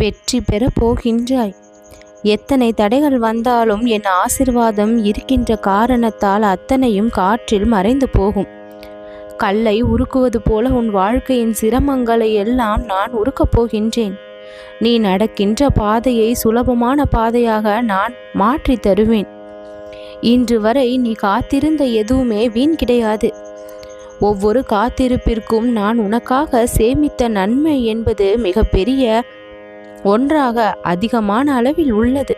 வெற்றி பெற போகின்றாய். எத்தனை தடைகள் வந்தாலும் என் ஆசிர்வாதம் இருக்கின்ற காரணத்தால் அத்தனையும் காற்றில் மறைந்து போகும். கல்லை உருக்குவது போல உன் வாழ்க்கையின் சிரமங்களை எல்லாம் நான் உருக்கப் போகின்றேன். நீ நடக்கின்ற பாதையை சுலபமான பாதையாக நான் மாற்றி தருவேன். இன்று வரை நீ காத்திருந்த எதுவுமே வீண் கிடையாது. ஒவ்வொரு காத்திருப்பிற்கும் நான் உனக்காக சேமித்த நன்மை என்பது மிக பெரிய ஒன்றாக அதிகமான அளவில் உள்ளது.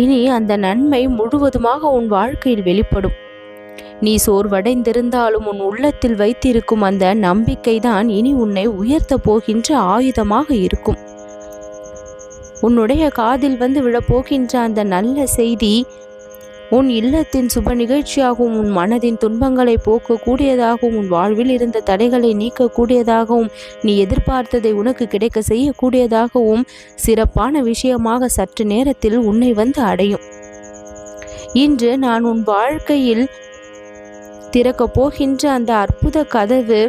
இனி அந்த நன்மை முழுவதுமாக உன் வாழ்க்கையில் வெளிப்படும். நீ சோர்வடைந்திருந்தாலும் உன் உள்ளத்தில் வைத்திருக்கும் அந்த நம்பிக்கைதான் இனி உன்னை உயர்த்த போகின்ற ஆயுதமாக இருக்கும். உன்னுடைய காதில் வந்து விழப்போகின்ற அந்த நல்ல செய்தி உன் இல்லத்தின் சுப நிகழ்ச்சியாகவும், உன் மனதின் துன்பங்களை போக்கக்கூடியதாகவும், உன் வாழ்வில் இருந்த தடைகளை நீக்கக்கூடியதாகவும், நீ எதிர்பார்த்ததை உனக்கு கிடைக்க செய்யக்கூடியதாகவும் சிறப்பான விஷயமாக சற்று நேரத்தில் உன்னை வந்து அடையும். இன்று நான் உன் வாழ்க்கையில் திறக்கப் போகின்ற அந்த அற்புத கதவு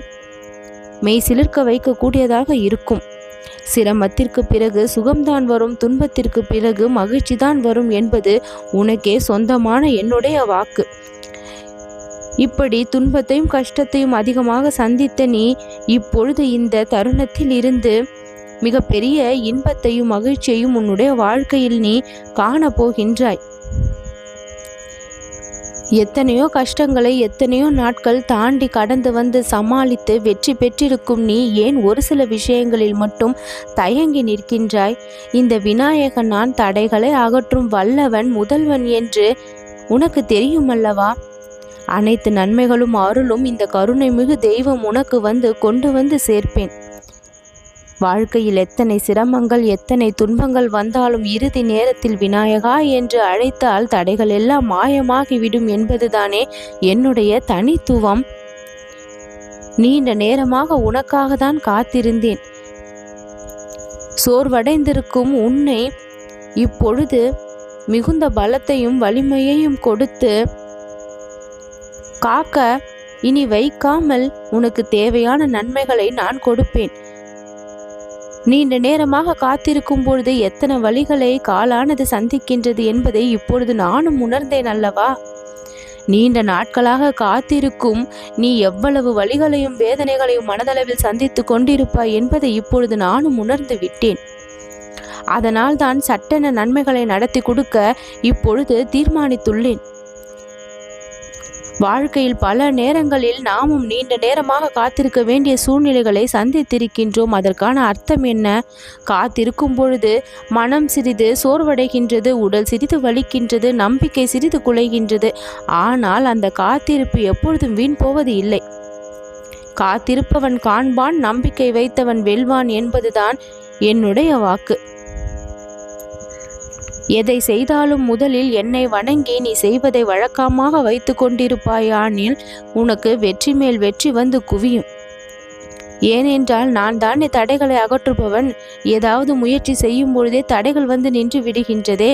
மெய் சிலிர்க்க வைக்கக்கூடியதாக இருக்கும். சிரமத்திற்கு பிறகு சுகம்தான் வரும், துன்பத்திற்கு பிறகு மகிழ்ச்சி தான் வரும் என்பது உனக்கே சொந்தமான என்னுடைய வாக்கு. இப்படி துன்பத்தையும் கஷ்டத்தையும் அதிகமாக சந்தித்த நீ இப்பொழுது இந்த தருணத்தில் இருந்து மிகப்பெரிய இன்பத்தையும் மகிழ்ச்சியையும் உன்னுடைய வாழ்க்கையில் நீ காணப்போகின்றாய். எத்தனையோ கஷ்டங்களை எத்தனையோ நாட்கள் தாண்டி கடந்து வந்து சமாளித்து வெற்றி பெற்றிருக்கும் நீ ஏன் ஒரு சில விஷயங்களில் மட்டும் தயங்கி நிற்கின்றாய்? இந்த விநாயகன் நான் தடைகளை அகற்றும் வல்லவன், முதல்வன் என்று உனக்கு தெரியுமல்லவா? அனைத்து நன்மைகளும் அருளும் இந்த கருணை மிகு தெய்வம் உனக்கு கொண்டு வந்து சேர்ப்பேன். வாழ்க்கையில் எத்தனை சிரமங்கள் எத்தனை துன்பங்கள் வந்தாலும் இறுதி நேரத்தில் விநாயகா என்று அழைத்தால் தடைகள் எல்லாம் மாயமாகிவிடும் என்பதுதானே என்னுடைய தனித்துவம். நீண்ட நேரமாக உனக்காக தான் காத்திருந்தேன். சோர்வடைந்திருக்கும் உன்னை இப்பொழுது மிகுந்த பலத்தையும் வலிமையையும் கொடுத்து காக்க இனி வைக்காமல் உனக்கு தேவையான நன்மைகளை நான் கொடுப்பேன். நீண்ட நேரமாக காத்திருக்கும் பொழுது எத்தனை வழிகளை காலானது சந்திக்கின்றது என்பதை இப்பொழுது நானும் உணர்ந்தேன் அல்லவா? நீண்ட நாட்களாக காத்திருக்கும் நீ எவ்வளவு வழிகளையும் வேதனைகளையும் மனதளவில் சந்தித்து கொண்டிருப்பாய் என்பதை இப்பொழுது நானும் உணர்ந்து விட்டேன். அதனால் தான் சட்டென நன்மைகளை நடத்தி கொடுக்க இப்பொழுது தீர்மானித்துள்ளேன். வாழ்க்கையில் பல நேரங்களில் நாமும் நீண்ட நேரமாக காத்திருக்க வேண்டிய சூழ்நிலைகளை சந்தித்திருக்கின்றோம். அதற்கான அர்த்தம் என்ன? காத்திருக்கும் பொழுது மனம் சிறிது சோர்வடைகின்றது, உடல் சிறிது வலிக்கின்றது, நம்பிக்கை சிறிது குலைகின்றது. ஆனால் அந்த காத்திருப்பு எப்பொழுதும் வீண் போவது இல்லை. காத்திருப்பவன் காண்பான், நம்பிக்கை வைத்தவன் வெல்வான் என்பதுதான் என்னுடைய வாக்கு. எதை செய்தாலும் முதலில் என்னை வணங்கி நீ செய்வதை வழக்கமாக வைத்து கொண்டிருப்பாயானில் உனக்கு வெற்றி மேல் வெற்றி வந்து குவியும். ஏனென்றால் நான் தானே தடைகளை அகற்றுபவன். ஏதாவது முயற்சி செய்யும் பொழுதே தடைகள் வந்து நின்று விடுகின்றதே.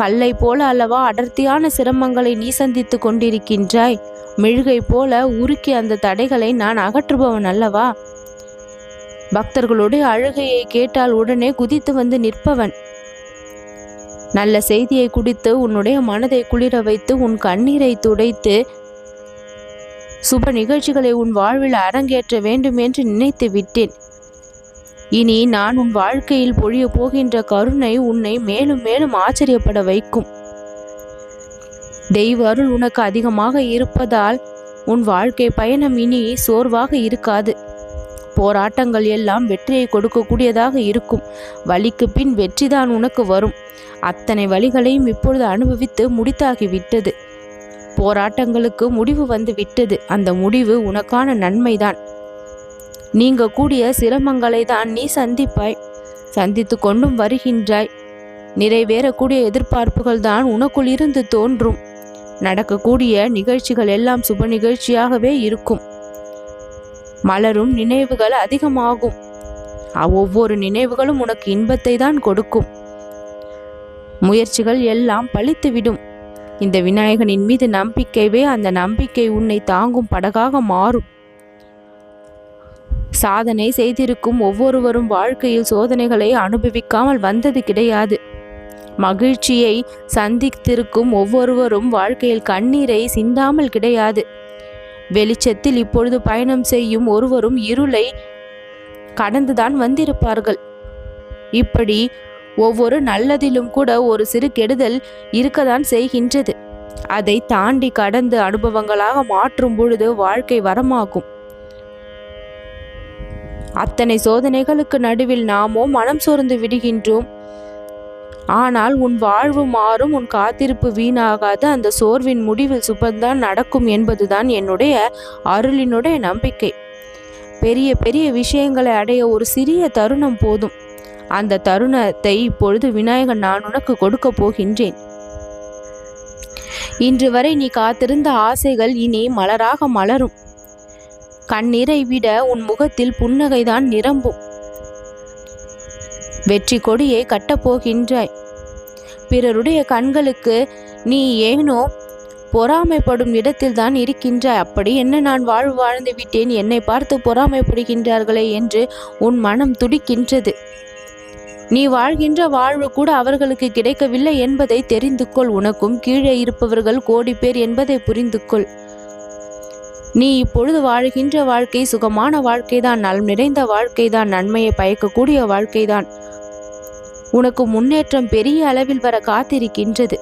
கல்லை போல அல்லவா அடர்த்தியான சிரமங்களை நீ சந்தித்து கொண்டிருக்கின்றாய். மெழுகை போல உருக்கி அந்த தடைகளை நான் அகற்றுபவன் அல்லவா? பக்தர்களுடைய அழுகையை கேட்டால் உடனே குதித்து வந்து நிற்பவன். நல்ல செய்தியை குடித்து உன்னுடைய மனதை குளிர வைத்து உன் கண்ணீரை துடைத்து சுப நிகழ்ச்சிகளை உன் வாழ்வில் அரங்கேற்ற வேண்டும் என்று நினைத்து விட்டேன். இனி நான் உன் வாழ்க்கையில் பொழிய போகின்ற கருணை உன்னை மேலும் மேலும் ஆச்சரியப்பட வைக்கும். தெய்வ அருள் உனக்கு அதிகமாக இருப்பதால் உன் வாழ்க்கை பயணம் இனி சோர்வாக இருக்காது. போராட்டங்கள் எல்லாம் வெற்றியை கொடுக்கக்கூடியதாக இருக்கும். வலிக்கு பின் வெற்றிதான் உனக்கு வரும். அத்தனை வழிகளையும் இப்பொழுது அனுபவித்து முடித்தாகிவிட்டது. போராட்டங்களுக்கு முடிவு வந்து விட்டது. அந்த முடிவு உனக்கான நன்மைதான். நீங்க கூடிய சிரமங்களை தான் நீ சந்திப்பாய், சந்தித்து கொண்டும் வருகின்றாய். நிறைவேறக்கூடிய எதிர்பார்ப்புகள் தான் உனக்குள் இருந்து தோன்றும். நடக்கக்கூடிய நிகழ்ச்சிகள் எல்லாம் சுப நிகழ்ச்சியாகவே இருக்கும். மலரும் நினைவுகள் அதிகமாகும். ஒவ்வொரு நினைவுகளும் உனக்கு இன்பத்தை தான் கொடுக்கும். முயற்சிகள் எல்லாம் பலித்துவிடும். இந்த விநாயகனின் மீது நம்பிக்கைவே அந்த நம்பிக்கை உன்னை தாங்கும் படகாக மாறும். சாதனை செய்திருக்கும் ஒவ்வொருவரும் வாழ்க்கையில் சோதனைகளை அனுபவிக்காமல் வந்தது கிடையாது. மகிழ்ச்சியை சந்தித்திருக்கும் ஒவ்வொருவரும் வாழ்க்கையில் கண்ணீரை சிந்தாமல் கிடையாது. வெளிச்சத்தில் இப்பொழுது பயணம் செய்யும் ஒருவரும் இருளை கடந்துதான் வந்திருப்பார்கள். இப்படி ஒவ்வொரு நல்லதிலும் கூட ஒரு சிறு கெடுதல் இருக்கத்தான் செய்கின்றது. அதை தாண்டி கடந்து அனுபவங்களாக மாற்றும் பொழுது வாழ்க்கை வரமாகும். அத்தனை சோதனைகளுக்கு நடுவில் நாமோ மனம் சோர்ந்து விடுகின்றோம். ஆனால் உன் வாழ்வு மாறும், உன் காத்திருப்பு வீணாகாது. அந்த சோர்வின் முடிவில் சுபந்தான் நடக்கும் என்பதுதான் என்னுடைய அருளினுடைய நம்பிக்கை. பெரிய பெரிய விஷயங்களை அடைய ஒரு சிறிய தருணம் போதும். அந்த தருணத்தை இப்பொழுது விநாயகன் நான் உனக்கு கொடுக்க போகின்றேன். இன்று வரை நீ காத்திருந்த ஆசைகள் இனி மலராக மலரும். கண்ணீரை விட உன் முகத்தில் புன்னகைதான் நிரம்பும். வெற்றி கொடியை கட்டப்போகின்றாய். பிறருடைய கண்களுக்கு நீ ஏனோ பொறாமைப்படும் இடத்தில் தான் இருக்கின்றாய். அப்படி என்ன நான் வாழ்வு வாழ்ந்து விட்டேன், என்னை பார்த்து பொறாமைப்படுகின்றார்களே என்று உன் மனம் துடிக்கின்றது. நீ வாழ்கின்ற வாழ்வு கூட அவர்களுக்கு கிடைக்கவில்லை என்பதை தெரிந்து கொள். உனக்கும் கீழே இருப்பவர்கள் கோடி பேர் என்பதை புரிந்து கொள். நீ இப்பொழுது வாழ்கின்ற வாழ்க்கை சுகமான வாழ்க்கைதான், நலம் நிறைந்த வாழ்க்கைதான், நன்மையை பயக்கக்கூடிய வாழ்க்கைதான். உனக்கு முன்னேற்றம் பெரிய அளவில் வர காத்திருக்கின்றது.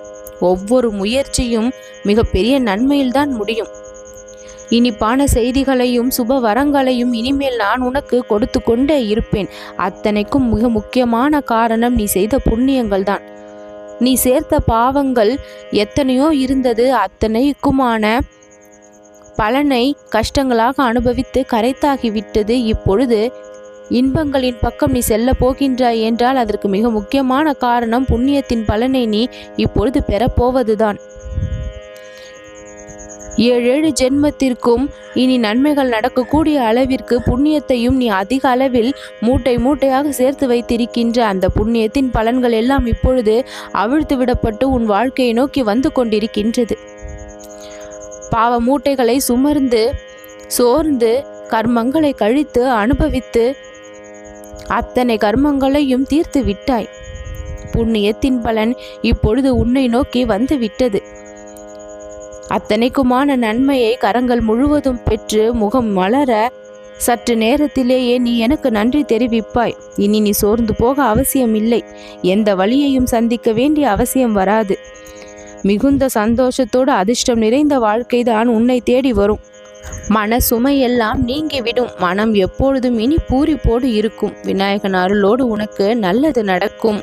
ஒவ்வொரு முயற்சியும் மிகப்பெரிய நன்மையில்தான் முடியும். இனிப்பான செய்திகளையும் சுப வரங்களையும் இனிமேல் நான் உனக்கு கொடுத்து கொண்டே இருப்பேன். அத்தனைக்கும் மிக முக்கியமான காரணம் நீ செய்த புண்ணியங்கள் தான். நீ சேர்த்த பாவங்கள் எத்தனையோ இருந்தது. அத்தனைக்குமான பலனை கஷ்டங்களாக அனுபவித்து கரைத்தாகிவிட்டது. இப்பொழுது இன்பங்களின் பக்கம் நீ செல்ல போகின்றாய் என்றால் அதற்கு மிக முக்கியமான காரணம் புண்ணியத்தின் பலனை நீ இப்பொழுது பெறப்போவதுதான். 7 ஜென்மத்திற்கும் இனி நன்மைகள் நடக்கக்கூடிய அளவிற்கு புண்ணியத்தையும் நீ அதிக அளவில் மூட்டை மூட்டையாக சேர்த்து வைத்திருக்கின்ற அந்த புண்ணியத்தின் பலன்கள் எல்லாம் இப்பொழுது அவிழ்த்து விடப்பட்டு உன் வாழ்க்கையை நோக்கி வந்து கொண்டிருக்கின்றது. பாவ மூட்டைகளை சுமர்ந்து சோர்ந்து கர்மங்களை கழித்து அனுபவித்து அத்தனை கர்மங்களையும் தீர்த்து விட்டாய். புண்ணியத்தின் பலன் இப்பொழுது உன்னை நோக்கி வந்து விட்டது. அத்தனைக்குமான நன்மையை கரங்கள் முழுவதும் பெற்று முகம் மலர சற்று நேரத்திலேயே நீ எனக்கு நன்றி தெரிவிப்பாய். இனி நீ சோர்ந்து போக அவசியம் இல்லை. எந்த வழியையும் சந்திக்க வேண்டிய அவசியம் வராது. மிகுந்த சந்தோஷத்தோடு அதிர்ஷ்டம் நிறைந்த வாழ்க்கைதான் உன்னை தேடி வரும். மன சுமையெல்லாம் நீங்கிவிடும். மனம் எப்பொழுதும் இனி பூரிப்போடு இருக்கும். விநாயகன் அருளோடு உனக்கு நல்லது நடக்கும்.